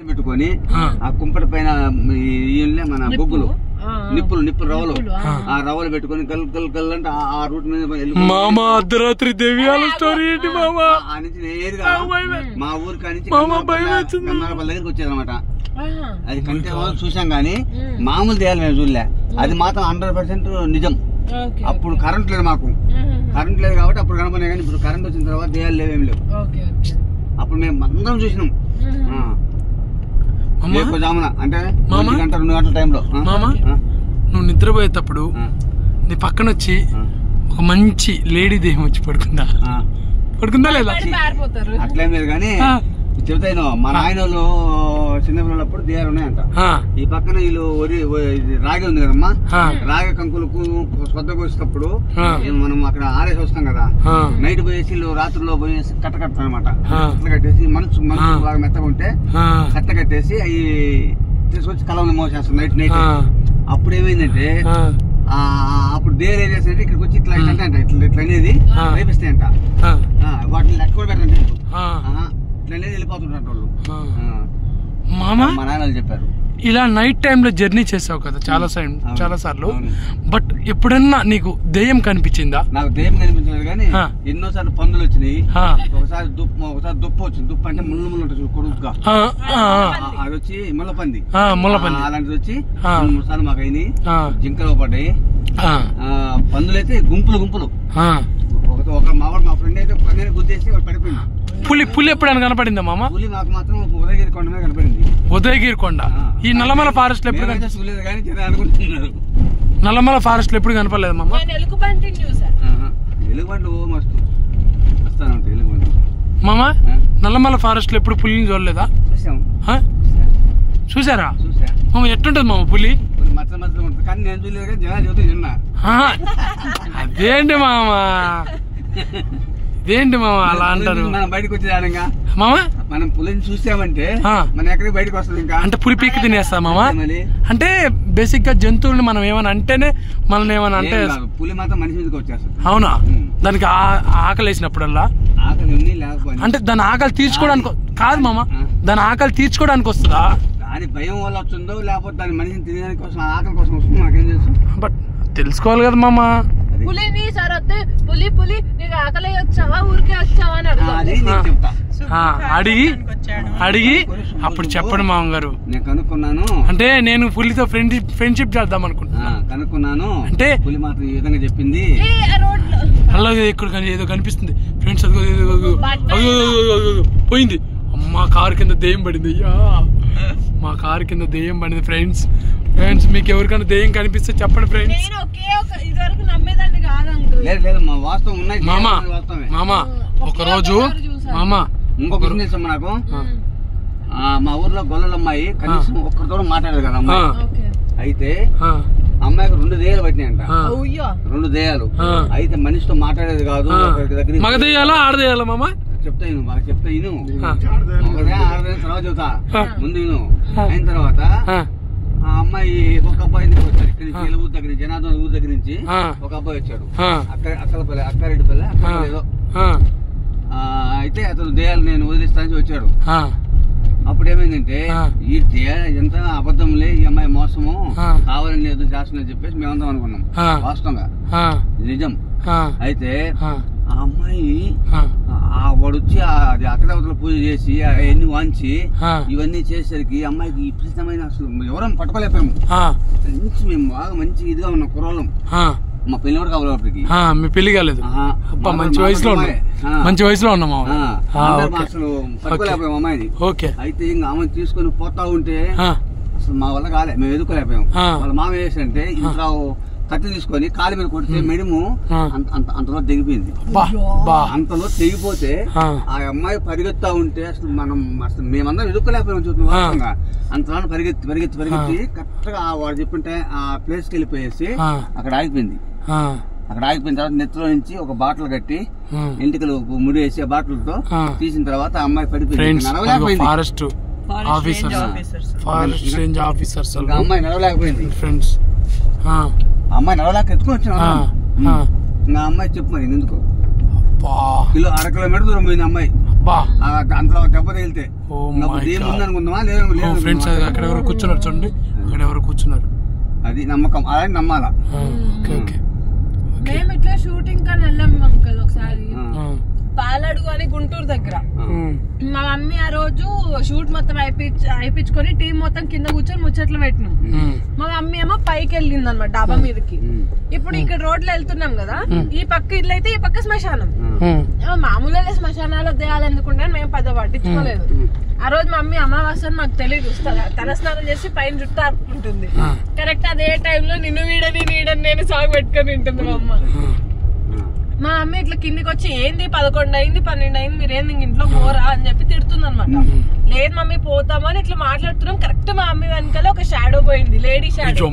పెట్టుకొని ఆ కుంపటి పైన మన బొగ్గులు నిప్పులు రవ్వలు ఆ రవ్వలు పెట్టుకొని గల్ గల్ గల్ అంటే ఆ రూట్ మీద అర్ధరాత్రి దెవ్యాల స్టోరీ ఏంటి మామా? ఆ నుంచి నేరుగా మా ఊరికి దగ్గరికి వచ్చేది అనమాట. అది కంటే చూసాం గానీ మామూలు దేయాలి మేము చూడలే. అది మాత్రం 100% నిజం. అప్పుడు కరెంట్ లేదు, మాకు కరెంట్ లేదు కాబట్టి అప్పుడు కనపడే. కానీ ఇప్పుడు కరెంట్ వచ్చిన తర్వాత దేయాలు లేవేం లేవు. అప్పుడు మేము అందరం చూసినాం. జామున అంటే 1 గంట 2 గంటల టైంలో నువ్వు నిద్రపోయేటప్పుడు నీ పక్కన వచ్చి ఒక మంచి లేడీ దేహం వచ్చి పడుకుందా లేదా? అట్లేం లేదు కానీ చెబుతాను. మా నాయన వాళ్ళు చిన్నపిల్లప్పుడు దేయాలు ఉన్నాయంట. ఈ పక్కన వీళ్ళు రాగి ఉంది కదమ్మా, రాగి కంకులకు శ్రద్ధ కోసేటప్పుడు మనం అక్కడ ఆరేసి వస్తాం కదా, నైట్ పోయేసి వీళ్ళు రాత్రిలో పోయేసి కట్ట కడతారు అనమాట. కట్ట కట్టేసి మనసు బాగా మెత్తగా ఉంటే కట్ట కట్టేసి అవి తీసుకొచ్చి కలవని మోసేస్తాం నైట్. అప్పుడు ఏమైందంటే అప్పుడు దేర్ ఏం చేస్తారంటే ఇక్కడికి వచ్చి ఇట్లా ఇట్లా అనేది వేపిస్తాయంట. వాటిని లెక్క కూడా పెట్టండి, ఇట్లా అనేది వెళ్ళిపోతుంటారు వాళ్ళు. మా నాన్న చెప్పారు. ఇలా నైట్ టైమ్ లో జర్నీ చేసావు కదా చాలా సార్లు, బట్ ఎప్పుడన్నా నీకు దెయ్యం కనిపించిందా? నాకు దెయ్యం కనిపించలేదు కానీ ఎన్నోసార్లు పందులు వచ్చినాయి. ఒకసారి దుప్పు వచ్చింది. దుప్పు అంటే ముళ్ళు ఉంటుంది కొడుకుగా, అది వచ్చి ముళ్ళపంది అలాంటిది వచ్చి 3 సార్లు మాకు అయినాయి. జింకలు పడ్డాయి. పందులైతే గుంపులు మా ఫ్రెండ్ అయితే పన్నీరు గుద్దేసి వాడు పడిపోయింది. పులి ఎప్పుడైనా కనపడిందా మామ? పులి మాకు మాత్రం ఉదయగిరి కొండ మీద కనపడింది. ఉదయగిరి కొండ ఈ నల్లమల ఫారెస్ట్ లో ఎప్పుడు నల్లమల ఫారెస్ట్ లో ఎప్పుడు కనపడలేదు మామ? ఎలుగుబంటి మస్తు వస్తాను ఎలుగుబంటి. మామ నల్లమల ఫారెస్ట్ లో ఎప్పుడు పులిని చూడలేదా? చూసారా మామ? ఎట్టుంటది మామ పులి? మచ్చలు ఉంటుంది కానీ నేను చూడలేదు కానీ జనాలు చూస్తే తిన్నా. అదేంటి మామ, ఇదేంటి మామ అలా అంటారు? మనం బయటకు వచ్చేదానిగా మామ, మనం పులిని చూసామంటే మనం ఎక్కడికి బయటకు వస్తుంది. ఇంకా అంటే పులి పీక్ తినేస్తా మామ? అంటే బేసిక్ గా జంతువుల్ని మనం ఏమైనా అంటేనే మనల్ని ఏమైనా అంటే పులి మాత్రం మనిషి మీదకి వచ్చేస్తుంది. అవునా? దానికి ఆకలి వేసినప్పుడల్లా అంటే దాని ఆకలి తీర్చుకోవడానికి కాదు మామ, దాని ఆకలి తీర్చుకోవడానికి వస్తుందా? దాని భయం వల్ల వస్తుందో లేకపోతే దాని మనిషిని తినడానికి కోసం ఆకలి కోసం వస్తుందో నాకేం తెలుసు. బట్ తెలుసుకోవాలి కదా మామ. పులిని సార్ వస్తే పులి నీకు ఆకలి వచ్చావా ఊరికే వచ్చావా అని అడిగి అప్పుడు చెప్పండి మామగారు. నేను కనుక్కున్నాను అంటే నేను పులితో ఫ్రెండ్షిప్ చేద్దాం అనుకుంటున్నా. కనుక్కున్నాను అంటే పులి మాత్రం ఈ విధంగా చెప్పింది. అలాగే ఇక్కడ ఏదో కనిపిస్తుంది ఫ్రెండ్స్, పోయింది. అమ్మా కారు కింద దెయ్యం పడింది. అయ్యా మా కారు కింద దెయ్యం పడింది. ఫ్రెండ్స్ మీకు ఎవరికైనా దెయ్యం కనిపిస్తే చెప్పండి ఫ్రెండ్స్. మామ ఒకరోజు ఇంకొక నాకు మా ఊర్లో గొల్లల అమ్మాయి కనీసం ఒక్కరితో మాట్లాడదు కదా అమ్మాయి. అయితే అమ్మాయికి 2 దెయ్యాలు పట్టినాయంట. 2 దెయ్యాలు అయితే మనిషితో మాట్లాడేది కాదు. మగ దెయ్యాలా ఆడదెయ్యాలా మామ? చెప్తా బాగా చెప్తా ఇను. ఆడదైన తర్వాత చెబుతా, ముందు ఇను. అయిన తర్వాత ఆ అమ్మాయి ఒక అబ్బాయి వచ్చాడు. ఇక్కడ ఊరి దగ్గర నుంచి జనార్దన్ ఊరి దగ్గర నుంచి ఒక అబ్బాయి వచ్చాడు. అక్కారెడ్డిపల్లె ఏదో. అయితే అతను దెయ్యాలు నేను వదిలిస్తానని వచ్చాడు. అప్పుడు ఏమైందంటే ఈ ఎంత అబద్ధంలే, ఈ అమ్మాయి మోసము, కావాలని లేదు చేస్తున్నా చెప్పేసి మేమందరం అనుకున్నాం. వాస్తవంగా నిజం. అయితే ఆ అమ్మాయి వాడు వచ్చి అది అక్కడవతల పూజ చేసి అవన్నీ వాంచి ఇవన్నీ చేసేసరికి అమ్మాయికి విపరీతమైన అసలు ఎవరం పట్టుకోలేకపోయాము. మేము బాగా మంచి ఇదిగా ఉన్నాం కుర్రోళ్ళం. మా పెళ్లి కూడా కావాలి అప్పటికి. మీ పెళ్లి కాలేదు? మంచి వయసులో ఉన్నాం అసలు పట్టుకోలేకపోయాం అమ్మాయిని. అయితే ఇంకా అమ్మాయిని తీసుకొని పోతా ఉంటే అసలు మా వల్ల కాలే, మేము ఎదుర్కోలేకపోయాం. వాళ్ళ మామ వేసంటే ఇంట్లో కత్తి తీసుకొని కాలు మీద కొడితే మెడిము అంతలో తెగిపోయింది. అంతలో తెగిపోతే ఆ అమ్మాయి పరిగెత్తా ఉంటే అసలు మేమందరం ఎదుర్కోలేకపోయాం చూస్తున్నాం. అంతలో పరిగెత్తి కరెక్ట్ గా వాడు చెప్పింటే ఆ ప్లేస్ కి వెళ్ళిపోయేసి అక్కడ ఆగిపోయింది. అక్కడ ఆగిపోయిన తర్వాత నెత్తిలో నుంచి ఒక బాటిల్ కట్టి ఇంటికలు ముడేసి ఆ బాటిల్తో తీసిన తర్వాత ఆ అమ్మాయి పడిపోయింది. ఫారెస్ట్ రేంజ్ ఆఫీసర్స్ అమ్మాయి నడవలేకపోయింది. ఫ్రెండ్స్ అమ్మాయి నడవలేక ఎత్తుకొని వచ్చిన నా అమ్మాయి చెప్పు మరి ఎందుకు 1 కిలోమీటర్ దూరం పోయింది అమ్మాయి. అంతలో దెబ్బ తగిలితే అనుకుందామా లేదు ఫ్రెండ్స్. అక్కడ ఎవరు కూర్చున్నారు చూడండి, అక్కడ ఎవరు కూర్చున్నారు. అది నమ్మకం, అదే నమ్మాలా. మేము ఇట్లా షూటింగ్ కానీ వెళ్ళాం అంకల్ ఒకసారి పాలడుగు అని గుంటూరు దగ్గర. మా మమ్మీ ఆ రోజు షూట్ మొత్తం అయిపించుకొని టీం మొత్తం కింద కూర్చొని ముచ్చట్లు పెట్టినాం. మా మమ్మీ ఏమో పైకి వెళ్ళింది అనమాట డాబా మీదకి. ఇప్పుడు ఇక్కడ రోడ్లో వెళ్తున్నాం కదా, ఈ పక్క ఇల్లు అయితే ఈ పక్క శ్మశానం. మామూలుగా శ్మశానాలు దేయాలనుకుంటాను, మేము పెద్ద పట్టించుకోలేదు. ఆ రోజు మమ్మీ అమావాస్య మాకు తెలియదు, తలస్నానం చేసి పైన జుట్టు ఆపుకుంటుంది. కరెక్ట్ అదే టైంలో నిన్ను వీడని నీడని నేను సాగు పెట్టుకొని ఉంటుంది మా అమ్మ. మా అమ్మ ఇట్లా కిందికి వచ్చి ఏంది 11 అయింది 12 అయింది మీరేంది ఇంట్లో పోరా అని చెప్పి తిడుతుంది అనమాట. లేదు మమ్మీ పోతామని ఇట్లా మాట్లాడుతున్నాం. కరెక్ట్ మా అమ్మ వెనకాల ఒక షాడో పోయింది, లేడీ షాడో,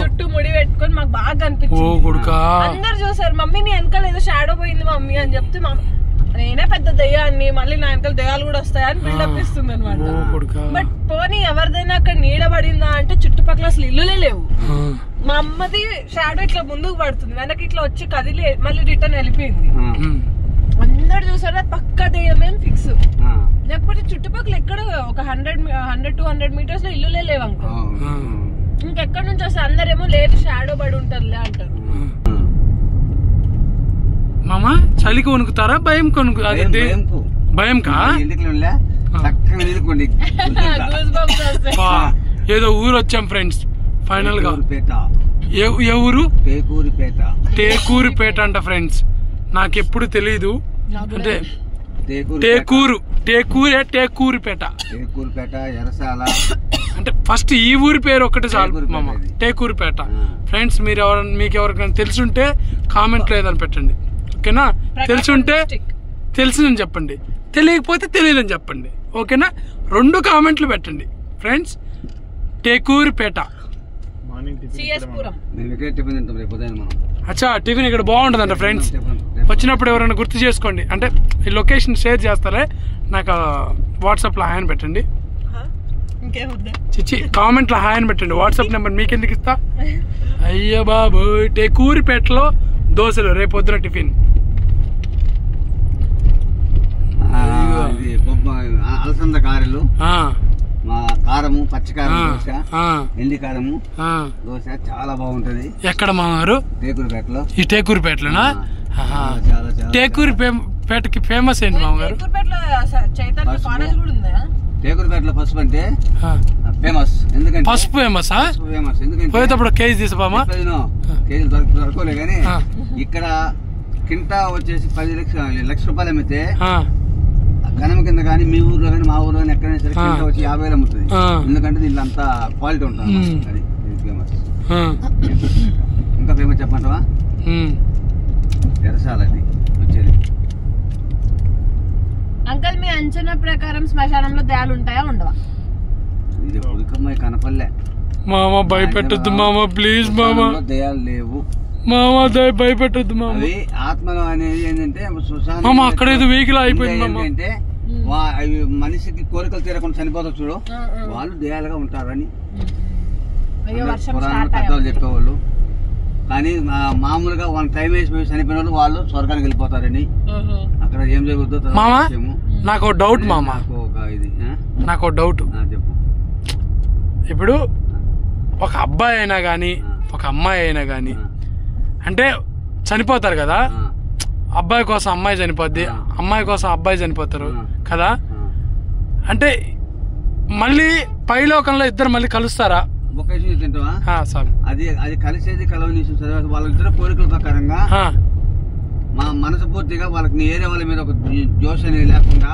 చుట్టూ ముడి పెట్టుకొని. మాకు బాగా కనిపించింది. అందరు చూసారు మమ్మీ నీ వెనకాల ఏదో షాడో పోయింది మమ్మీ అని చెప్తే నేనే పెద్ద దయ్యాన్ని, మళ్ళీ నా వెనకాల దయ్యాలు కూడా వస్తాయని బిల్డప్ ఇస్తుంది అనమాట. బట్ పోనీ ఎవరిదైనా అక్కడ నీడబడిందా అంటే చుట్టుపక్కల అసలు ఇల్లులే లేవు. మా అమ్మది షాడో ఇట్లా ముందుకు పడుతుంది, వెనక్కి ఇట్లా వచ్చి కదిలి మళ్ళీ రిటర్న్ వెళ్ళిపోయింది. అందరు చూసారు అది పక్కా దయ్యమేం ఫిక్స్. లేకపోతే చుట్టుపక్కల ఎక్కడ ఒక 100-200 మీటర్స్ లో ఇల్లులే లేవు అనుకో. ఇంకెక్కడి నుంచి వస్తే అందరేమో లేదు షాడో పడి ఉంటదిలే అంటారు. మామా చలికి వణుకుతారా భయం కొనుకు? భయం కా ఏదో ఊరు వచ్చాం ఫ్రెండ్స్ ఫైనల్ గా. ఏ ఊరు? టేకూరిపేట అంట ఫ్రెండ్స్. నాకెప్పుడు తెలీదు, అంటే టేకూరిపేట అంటే ఫస్ట్ ఈ ఊరి పేరు ఒక్కటి చాలు మామ, టేకూరిపేట. ఫ్రెండ్స్ మీకు ఎవరికైనా తెలుసుంటే కామెంట్ లేదని పెట్టండి, ఓకేనా? తెలుసుంటే తెలిసిందని చెప్పండి, తెలియకపోతే తెలియదని చెప్పండి, ఓకేనా? 2 కామెంట్లు పెట్టండి ఫ్రెండ్స్. టేకూరిపేట. అచ్చా టిఫిన్ ఇక్కడ బాగుంటుందంట ఫ్రెండ్స్. వచ్చినప్పుడు ఎవరైనా గుర్తు చేసుకోండి, అంటే ఈ లొకేషన్ షేర్ చేస్తారే నాకు వాట్సాప్లో హాయ్ అని పెట్టండి. చిచ్చి కామెంట్లో హాయ్ అని పెట్టండి. వాట్సాప్ నెంబర్ మీకు ఎందుకు ఇస్తా? అయ్యో బాబు టేకూరిపేటలో దోశలు రేపు పొద్దున టిఫిన్. అలసంద కారలు, కారము, పచ్చికారం దోశ, ఎండి కారము దోశ చాలా బాగుంటది. ఎక్కడ మామారు? టేకూరిపేటలో. ఈ టేకూరిపేటలోనా? టేకూరిపేటకి ఫేమస్ ఏంటి మామగారు? టేకూరిపేటలో పసుపు అంటే ఫేమస్. ఎందుకంటే పసుపు ఫేమస్. ఎందుకంటే పోయేటప్పుడు కేజీ తీసుకోమా? కేజీలు దొరకలే కానీ ఇక్కడ కింటా వచ్చేసి 10 లక్ష రూపాయలు అమ్మితే ఘనం కింద కానీ మీ ఊర్లో కానీ మా ఊర్లో కానీ ఎక్కడైనా సరే కింద వచ్చి 50,000 అమ్ముతుంది. ఎందుకంటే దీంట్లో అంతా క్వాలిటీ ఉంటుంది. అది ఫేమస్. ఇంకా ఫేమస్ చెప్పంటావా? ఎరసాల అది వచ్చేది. అంకల్ మీ అంచనా ప్రకారం శ్మశానంలో దయాలు ఉంటాయా ఉండవా? ఇది ఉడికమ్మాయి కనపల్లే. మామ భయపెట్టద్దు మామ, ప్లీజ్ మామ. దయాలు లేవు మామ, భయపెట్టద్దు మామ. ఆత్మలు అనేది ఏంటంటే మామ అక్కడ ఏదో వెహికల్ అయిపోయింది మామ. అంటే అవి మనిషికి కోరికలు తీరకుండా చనిపోతారు చూడు, వాళ్ళు దయాలుగా ఉంటారని పెద్దవాళ్ళు చెప్పేవాళ్ళు. కానీ మామూలుగా వాళ్ళ టైం వేసిపోయి చనిపోయిన వాళ్ళు స్వర్గానికి వెళ్ళిపోతారని. అక్కడ ఏం జరుగుతుందో మామా. నాకు డౌట్ మామా, నాకు డౌట్. చెప్పు. ఇప్పుడు ఒక అబ్బాయి అయినా గాని ఒక అమ్మాయి అయినా గాని అంటే చనిపోతారు కదా, అబ్బాయి కోసం అమ్మాయి చనిపోద్ది, అమ్మాయి కోసం అబ్బాయి చనిపోతారు కదా. అంటే మళ్ళీ పైలోకంలో ఇద్దరు మళ్ళీ కలుస్తారా? అది కలిసేది కలవని వాళ్ళిద్దరు కోరికల ప్రకారంగా మా మనసు పూర్తిగా వాళ్ళకి ఏరే వాళ్ళ మీద ఒక జోష్ అనేది లేకుండా,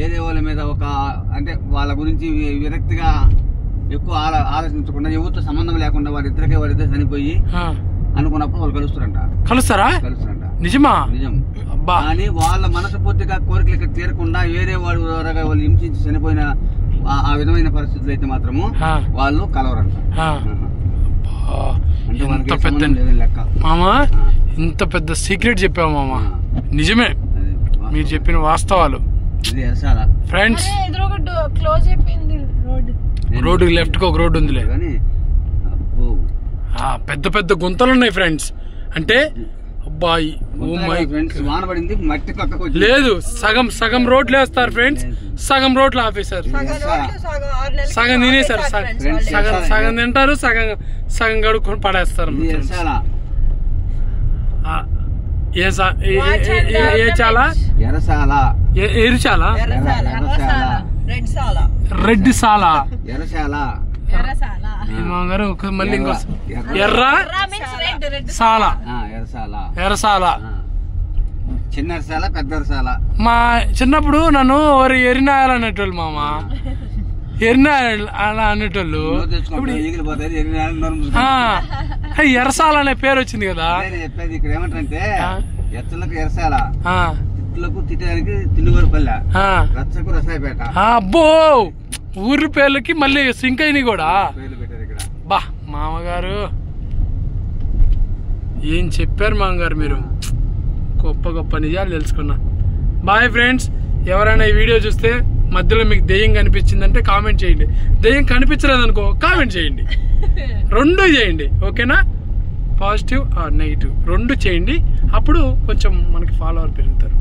ఏరే వాళ్ళ మీద ఒక అంటే వాళ్ళ గురించి విరక్తిగా ఎక్కువ ఆలోచించకుండా, ఎవరితో సంబంధం లేకుండా వాళ్ళిద్దరు చనిపోయి అనుకున్నప్పుడు వాళ్ళు కలుస్తారా? నిజమా? నిజం. కానీ వాళ్ళ మనసు పూర్తిగా కోరికలు తీరకుండా వేరే వాళ్ళు హింసించి చనిపోయిన ఆ విధమైన పరిస్థితులు అయితే మాత్రము వాళ్ళు కలవరంట. ఇంత పెద్ద మామా, ఇంత పెద్ద సీక్రెట్ చెప్పావు మామా. నిజమే, మీరు చెప్పిన వాస్తవాలు. ఫ్రెండ్స్ రోడ్డు లెఫ్ట్ కి ఒక రోడ్డు ఉందిలే, పెద్ద పెద్ద గుంతలు ఉన్నాయి ఫ్రెండ్స్. అంటే అబ్బాయి ఫ్రెండ్స్ వాన పడింది మట్టి పక్కకు వచ్చింది. లేదు సగం రోడ్లు వేస్తారు ఫ్రెండ్స్, సగం రోడ్లు ఆపేశారు, సగం తినేసారు, సగం తింటారు, సగం కడుక్కొని పడేస్తారు. ఎరుచాల రెడ్ సాల గారు మళ్ళీ ఇంకో ఎర్రసాల చిన్న ఎరసాల పెద్ద ఎరసాల. మా చిన్నప్పుడు నన్ను ఎరినాయాలు అనేటోళ్ళు మామ, ఎరినాయాలు అలా అనేటోళ్ళు. ఎరసాల అనే పేరు వచ్చింది కదా. చెప్పేది ఇక్కడ ఏమంటే ఎత్తులకు ఎరసాల, తిట్టులకు తిట్టడానికి తినుగోరుపల్లె, రచ్చకు రసాయపేట. అబ్బో ఊరి పేర్లకి మళ్ళీ సింక్ అయినాయి కూడా. బా మామగారు ఏం చెప్పారు మామగారు, మీరు గొప్ప నిజాలు తెలుసుకున్నా. Bye friends. ఎవరైనా ఈ వీడియో చూస్తే మధ్యలో మీకు దెయ్యం కనిపించిందంటే కామెంట్ చేయండి, దెయ్యం కనిపించలేదు అనుకో కామెంట్ చేయండి, రెండు చేయండి ఓకేనా. పాజిటివ్ ఆర్ నెగిటివ్ రెండు చేయండి, అప్పుడు కొంచెం మనకి ఫాలోవర్ పెరుగుతారు.